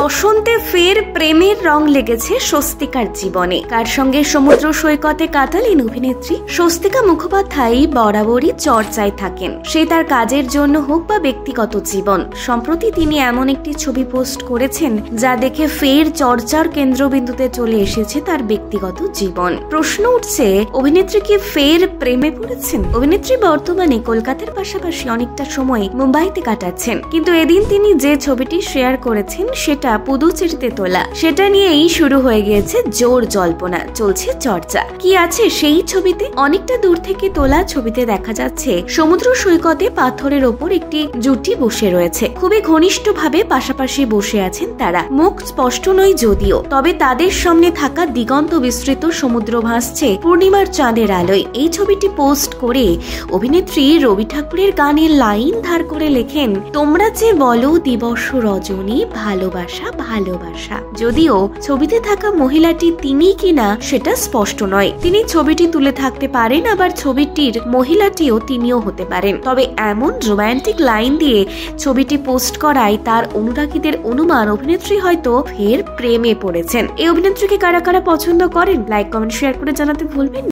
বসন্তে ফের প্রেমের রং লেগেছে স্বস্তিকার জীবনে। কার সঙ্গে সমুদ্র সৈকতে কাটালেন অভিনেত্রী? স্বস্তিকা মুখোপাধ্যায় বরাবরই চর্চায় থাকেন, সে তার কাজের জন্য হোক বা ব্যক্তিগত জীবন। সম্প্রতি তিনি এমন একটি ছবি পোস্ট করেছেন যা দেখে ফের চর্চার কেন্দ্রবিন্দুতে চলে এসেছে তার ব্যক্তিগত জীবন। প্রশ্ন উঠছে, অভিনেত্রী কি ফের প্রেমে পড়েছেন? অভিনেত্রী বর্তমানে কলকাতার পাশাপাশি অনেকটা সময় মুম্বাইতে কাটাচ্ছেন, কিন্তু এদিন তিনি যে ছবিটি শেয়ার করেছেন সেটা পুদুচেরিতে তোলা। সেটা নিয়েই শুরু হয়ে গিয়েছে জোর জল্পনা, চলছে চর্চা। কি আছে সেই ছবিতে? অনেকটা দূর থেকে তোলা ছবিতে দেখা যাচ্ছে সমুদ্র সৈকতে পাথরের ওপর একটি জুটি বসে রয়েছে। খুবই ঘনিষ্ঠ ভাবে পাশাপাশি বসে আছেন তারা। মুখ স্পষ্ট নয় যদিও, তবে তাদের সামনে থাকা দিগন্ত বিস্তৃত সমুদ্র ভাসছে পূর্ণিমার চাঁদের আলোয়। এই ছবিটি পোস্ট করে অভিনেত্রী রবি ঠাকুরের গানের লাইন ধার করে লেখেন, তোমরা যে বলো দিবস রজনী ভালোবাসা ভালোবাসা। যদিও ছবিতে থাকা মহিলাটি তিনি কিনা সেটা স্পষ্ট নয়। তিনি ছবিটি তুলে থাকতে পারেন, আবার ছবিটির মহিলাটিও তিনিও হতে পারেন। তবে এমন রোমান্টিক লাইন দিয়ে ছবিটি পোস্ট করায় তার অনুরাগীদের অনুমান অভিনেত্রী হয়তো ফের প্রেমে পড়েছেন। এই অভিনেত্রীকে কারা কারা পছন্দ করেন? লাইক কমেন্ট শেয়ার করে জানাতে ভুলবেন।